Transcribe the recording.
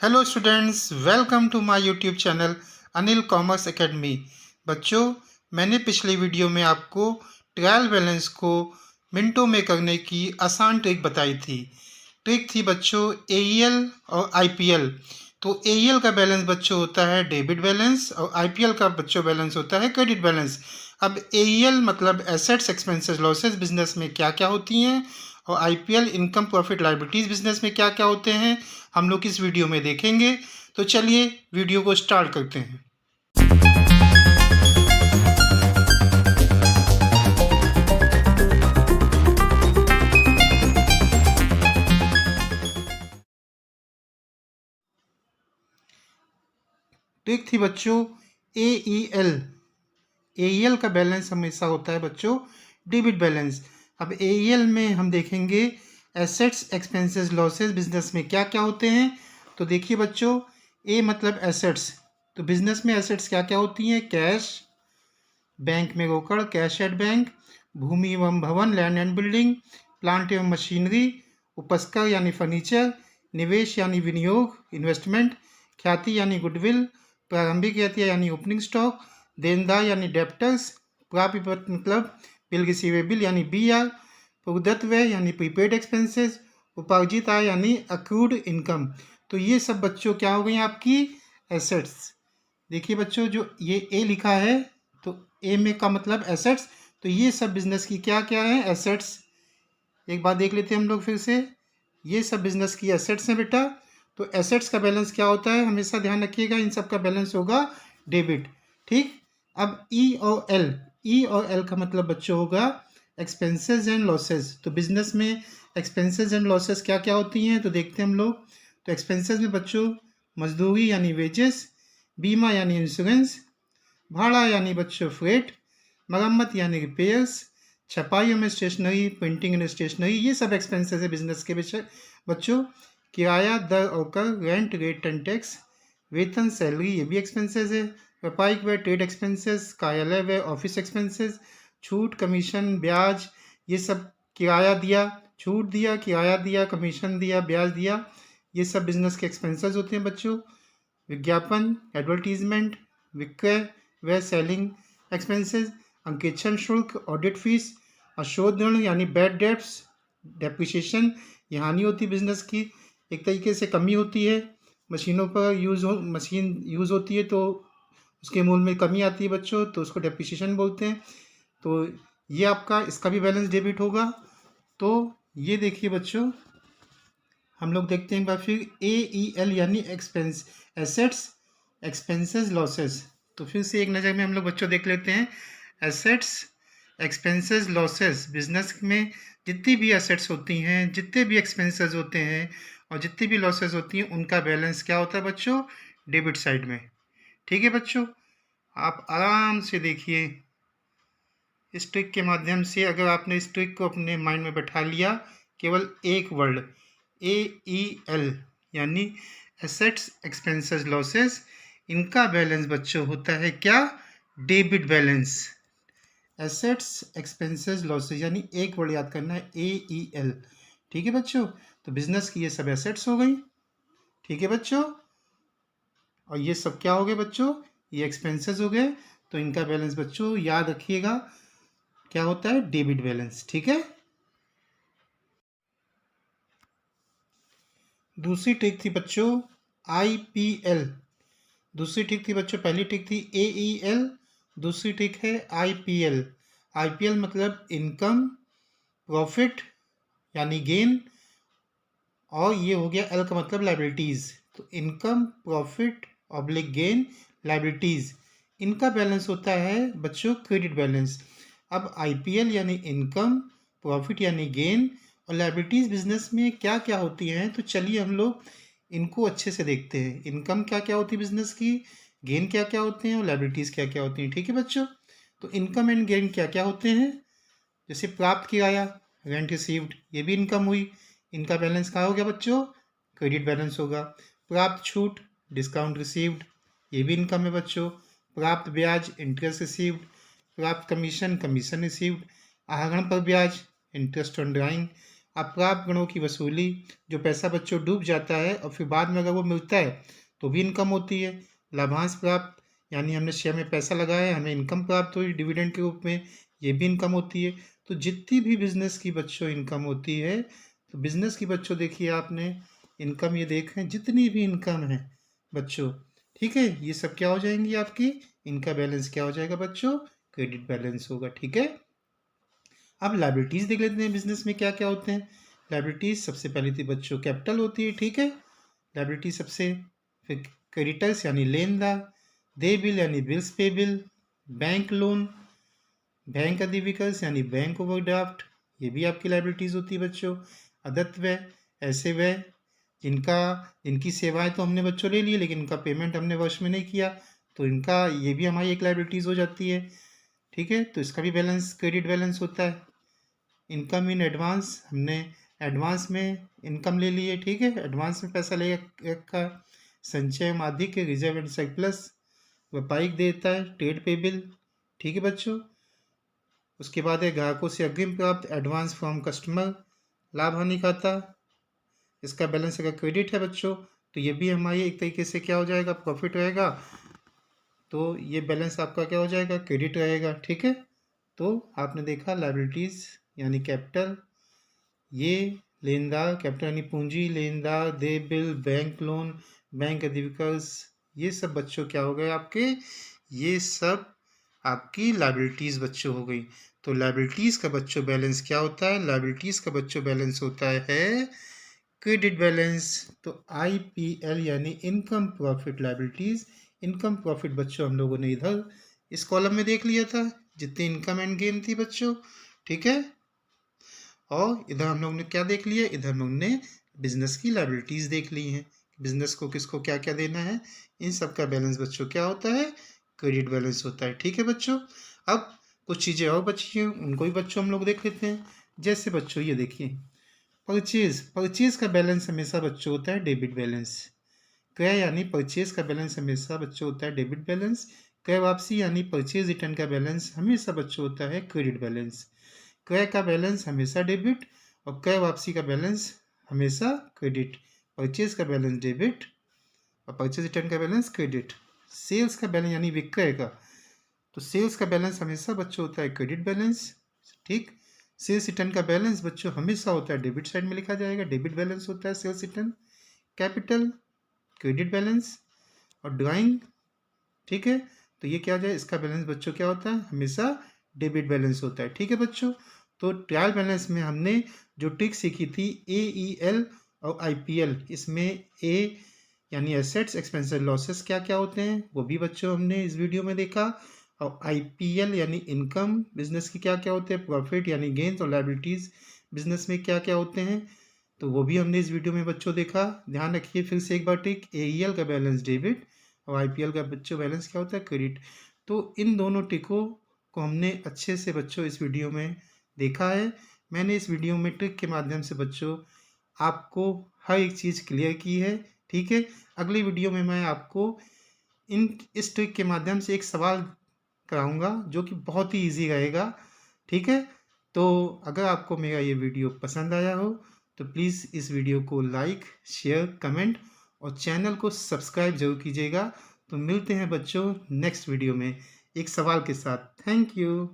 Hello students, welcome to my YouTube channel Anil commerce academy. बच्चों, मैंने पिछले वीडियो में आपको ट्रायल बैलेंस को मिनटों में करने की आसान ट्रिक बताई थी। ट्रिक थी बच्चों एईएल और आईपीएल। तो एईएल का बैलेंस बच्चों होता है डेबिट बैलेंस और आईपीएल का बच्चों बैलेंस होता है क्रेडिट बैलेंस। अब एईएल मतलब एसेट्स एक्सपेंसेस लॉसेस बिजनेस में क्या क्या होती हैं और IPL income profit liabilities business में क्या क्या होते हैं, हम लोग इस वीडियो में देखेंगे। तो चलिए वीडियो को स्टार्ट करते हैं। ट्रिक थी बच्चों एईएल। एईएल का बैलेंस हमेशा होता है बच्चों डेबिट बैलेंस। अब एईएल में हम देखेंगे एसेट्स एक्सपेंसेस लॉसेस बिजनेस में क्या क्या होते हैं। तो देखिए बच्चों, ए मतलब एसेट्स। तो बिजनेस में एसेट्स क्या क्या होती हैं? कैश, बैंक में रोकड़ कैश एट बैंक, भूमि एवं भवन लैंड एंड बिल्डिंग, प्लांट एवं मशीनरी, उपस्कर यानी फर्नीचर, निवेश यानी विनियोग इन्वेस्टमेंट, ख्याति यानी गुडविल, प्रारंभिक यानी ओपनिंग स्टॉक, देनदार यानी डेप्टर्स, प्राप्य मतलब बिल रिसीवेबल यानी BR, प्रदत्त व्यय यानी प्रीपेड एक्सपेंसेस, उपार्जित आय यानी अक्रूड इनकम। तो ये सब बच्चों क्या हो गई आपकी एसेट्स। देखिए बच्चों, जो ये ए लिखा है तो ए में का मतलब एसेट्स। तो ये सब बिजनेस की क्या क्या है? एसेट्स। एक बात देख लेते हैं हम लोग फिर से। ये सब बिजनेस की एसेट्स हैं बेटा। तो एसेट्स का बैलेंस क्या होता है? हमेशा ध्यान रखिएगा, इन सब का बैलेंस होगा डेबिट। ठीक। अब ई और एल का मतलब बच्चों होगा एक्सपेंसेस एंड लॉसेस। तो बिजनेस में एक्सपेंसेस एंड लॉसेस क्या क्या होती हैं तो देखते हैं हम लोग। तो एक्सपेंसेस में बच्चों मजदूरी यानी वेजेस, बीमा यानी इंश्योरेंस, भाड़ा यानी बच्चों फ्रेट, मरम्मत यानी रिपेयर्स, छपाई में स्टेशनरी प्रिंटिंग एंड स्टेशनरी, ये सब एक्सपेंसेस है बिजनेस के बच्चों। किराया दर और कर रेंट रेट एंड टैक्स, वेतन सैलरी ये भी एक्सपेंसेस है। व्यापारिक व्यय ट्रेड एक्सपेंसेस, कार्यालय व्यय ऑफिस एक्सपेंसेस, छूट कमीशन ब्याज ये सब, किराया दिया छूट दिया किराया दिया कमीशन दिया ब्याज दिया, ये सब बिजनेस के एक्सपेंसेस होते हैं बच्चों। विज्ञापन एडवर्टीजमेंट, विक्रय व सेलिंग एक्सपेंसेस, अंकेक्षण शुल्क ऑडिट फीस, अशोधन यानी बैड डेट्स, डेप्रिसिएशन ये हानि होती है बिजनेस की, एक तरीके से कमी होती है। मशीनों पर मशीन यूज़ होती है तो उसके मूल्य में कमी आती है बच्चों, तो उसको डेप्रिसिएशन बोलते हैं। तो ये आपका इसका भी बैलेंस डेबिट होगा। तो ये देखिए बच्चों, हम लोग देखते हैं एक बार फिर एईएल यानी एक्सपेंस एसेट्स एक्सपेंसेस लॉसेस। तो फिर से एक नज़र में हम लोग बच्चों देख लेते हैं। एसेट्स एक्सपेंसेस लॉसेस बिजनेस में जितनी भी एसेट्स होती हैं, जितने भी एक्सपेंसेस होते हैं और जितनी भी लॉसेस होती हैं, उनका बैलेंस क्या होता है बच्चों? डेबिट साइड में। ठीक है बच्चों, आप आराम से देखिए इस ट्रिक के माध्यम से। अगर आपने इस ट्रिक को अपने माइंड में बैठा लिया, केवल एक वर्ड एईएल यानी एसेट्स एक्सपेंसेस लॉसेस, इनका बैलेंस बच्चों होता है क्या? Debit balance. Assets expenses losses यानी एक वर्ड याद करना है एईएल। ठीक है बच्चों, तो बिजनेस की ये सब एसेट्स हो गई। ठीक है बच्चों, और ये सब क्या हो गए बच्चों? ये एक्सपेंसेस हो गए। तो इनका बैलेंस बच्चों याद रखिएगा क्या होता है? Debit balance. ठीक है। दूसरी ट्रिक थी बच्चों आईपीएल। दूसरी ट्रिक थी बच्चों, पहली ट्रिक थी एईएल, दूसरी ट्रिक है आईपीएल। आईपीएल मतलब इनकम प्रॉफिट यानी गेन, और ये हो गया एल का मतलब लाइबिलिटीज़। तो income profit oblique gain liabilities, इनका बैलेंस होता है बच्चों क्रेडिट बैलेंस। अब आईपीएल यानी इनकम, प्रॉफिट यानी गेन और लाइबिलिटीज़ बिजनेस में क्या क्या होती हैं, तो चलिए हम लोग इनको अच्छे से देखते हैं। इनकम क्या क्या होती है बिजनेस की, गेन क्या क्या होते हैं और लाइबिलिटीज़ क्या क्या होती हैं। ठीक है बच्चों, तो इनकम एंड गेन क्या क्या होते हैं? जैसे प्राप्त किराया रेंट रिसीव्ड, ये भी इनकम हुई, इनका बैलेंस कहाँ हो गया बच्चों? क्रेडिट बैलेंस होगा। प्राप्त छूट डिस्काउंट रिसीव्ड, ये भी इनकम है बच्चों। प्राप्त ब्याज इंटरेस्ट रिसीव्ड, प्राप्त कमीशन कमीशन रिसीव्ड, आहरण पर ब्याज इंटरेस्ट ऑन ड्राइंग, अप्राप्य ऋणों की वसूली, जो पैसा बच्चों डूब जाता है और फिर बाद में अगर वो मिलता है तो भी इनकम होती है। लाभांश प्राप्त, यानी हमने शेयर में पैसा लगाया है, हमें इनकम प्राप्त हुई डिविडेंड के रूप में, ये भी इनकम होती है। तो जितनी भी बिजनेस की बच्चों इनकम होती है, तो बिजनेस की बच्चों देखिए आपने इनकम, ये देखें जितनी भी इनकम है बच्चों, ठीक है, ये सब क्या हो जाएंगी आपकी, इनका बैलेंस क्या हो जाएगा बच्चों, क्रेडिट बैलेंस होगा। ठीक है, अब लाइबिलिटीज देख लेते हैं बिजनेस में क्या क्या होते हैं। लाइबिलिटीज सबसे पहले थी बच्चों कैपिटल होती है, ठीक है, लाइबिलिटी सबसे, फिर क्रेडिटर्स यानी लेनदार, दे बिल यानी बिल्स पे बिल, बैंक लोन, बैंक अधिविकर्स यानी बैंक ओवरड्राफ्ट, ये भी आपकी लाइबिलिटीज होती है बच्चों। अदत्त व्यय, ऐसे व्यय जिनकी सेवाएं तो हमने बच्चों ले ली लेकिन इनका पेमेंट हमने वर्ष में नहीं किया, तो इनका ये भी हमारी एक लाइबिलिटीज हो जाती है। ठीक है, तो इसका भी बैलेंस क्रेडिट बैलेंस होता है। इनकम इन एडवांस, हमने एडवांस में इनकम ले ली है, ठीक है, एडवांस में पैसा ले रखा। संचय माध्यिक रिजर्व एंड सरप्लस, व्यापारिक देता है, ट्रेड पेबिल, ठीक है बच्चों। उसके बाद है ग्राहकों से अग्रिम प्राप्त, एडवांस फ्रॉम कस्टमर, लाभ हानि खाता, इसका बैलेंस अगर क्रेडिट है बच्चों तो ये भी हमारी एक तरीके से क्या हो जाएगा, प्रॉफिट रहेगा, तो ये बैलेंस आपका क्या हो जाएगा, क्रेडिट रहेगा। ठीक है, तो आपने देखा लाइबिलिटीज यानी कैपिटल, ये लेनदार, कैपिटल यानी पूंजी, लेनदार, दे बिल, बैंक लोन, बैंक अधिविकर्स, ये सब बच्चों क्या हो गए आपके, ये सब आपकी लाइबिलिटीज बच्चों हो गई। तो लाइबिलिटीज का बच्चों बैलेंस क्या होता है, लाइबिलिटीज का बच्चों बैलेंस होता है क्रेडिट बैलेंस। तो IPL यानी income profit liabilities, income profit बच्चों हम लोगों ने इधर इस कॉलम में देख लिया था, जितनी इनकम एंड गेन थी बच्चों, ठीक है। और इधर हम लोग ने क्या देख लिया, इधर हम लोग ने बिजनेस की लाइबिलिटीज देख ली हैं, बिजनेस को किसको क्या क्या देना है, इन सब का बैलेंस बच्चों क्या होता है, क्रेडिट बैलेंस होता है। ठीक है बच्चों, अब कुछ चीज़ें और बची हैं, उनको भी बच्चों हम लोग देख लेते हैं। जैसे बच्चों ये देखिए, परचेज का बैलेंस हमेशा बच्चों होता है डेबिट बैलेंस। क्रय यानी परचेज का बैलेंस हमेशा बच्चों होता है डेबिट बैलेंस। क्रय वापसी यानी परचेज रिटर्न का बैलेंस हमेशा बच्चों होता है क्रेडिट बैलेंस। क्रय का बैलेंस हमेशा डेबिट और क्रय वापसी का बैलेंस हमेशा क्रेडिट। परचेज का बैलेंस डेबिट और परचेज रिटर्न का बैलेंस क्रेडिट। सेल्स का बैलेंस यानी विक्रय का, तो सेल्स का बैलेंस हमेशा बच्चों होता है क्रेडिट बैलेंस। ठीक, सेल्स रिटर्न का बैलेंस बच्चों हमेशा होता है डेबिट साइड में लिखा जाएगा, डेबिट बैलेंस होता है sales return. Capital credit balance और ड्राइंग, ठीक है, तो ये क्या जाए, इसका बैलेंस बच्चों क्या होता है, हमेशा डेबिट बैलेंस होता है। ठीक है बच्चों, तो ट्रायल बैलेंस में हमने जो ट्रिक सीखी थी AEL और IPL, इसमें A यानी एसेट्स एक्सपेंसेस लॉसेस क्या क्या होते हैं वो भी बच्चों हमने इस वीडियो में देखा, और IPL यानी इनकम बिजनेस की क्या क्या होते हैं, प्रॉफिट यानी गेन्स, और लाइबिलिटीज बिजनेस में क्या क्या होते हैं, तो वो भी हमने इस वीडियो में बच्चों देखा। ध्यान रखिए फिर से एक बार ट्रिक, AEL का बैलेंस डेबिट और IPL का बच्चों बैलेंस क्या होता है, क्रेडिट। तो इन दोनों ट्रिकों को हमने अच्छे से बच्चों इस वीडियो में देखा है। मैंने इस वीडियो में ट्रिक के माध्यम से बच्चों आपको हर एक चीज़ क्लियर की है। ठीक है, अगली वीडियो में मैं आपको इस ट्रिक के माध्यम से एक सवाल कराऊंगा जो कि बहुत ही इजी रहेगा। ठीक है, तो अगर आपको मेरा ये वीडियो पसंद आया हो तो प्लीज़ इस वीडियो को लाइक, शेयर, कमेंट और चैनल को सब्सक्राइब जरूर कीजिएगा। तो मिलते हैं बच्चों नेक्स्ट वीडियो में एक सवाल के साथ। Thank you.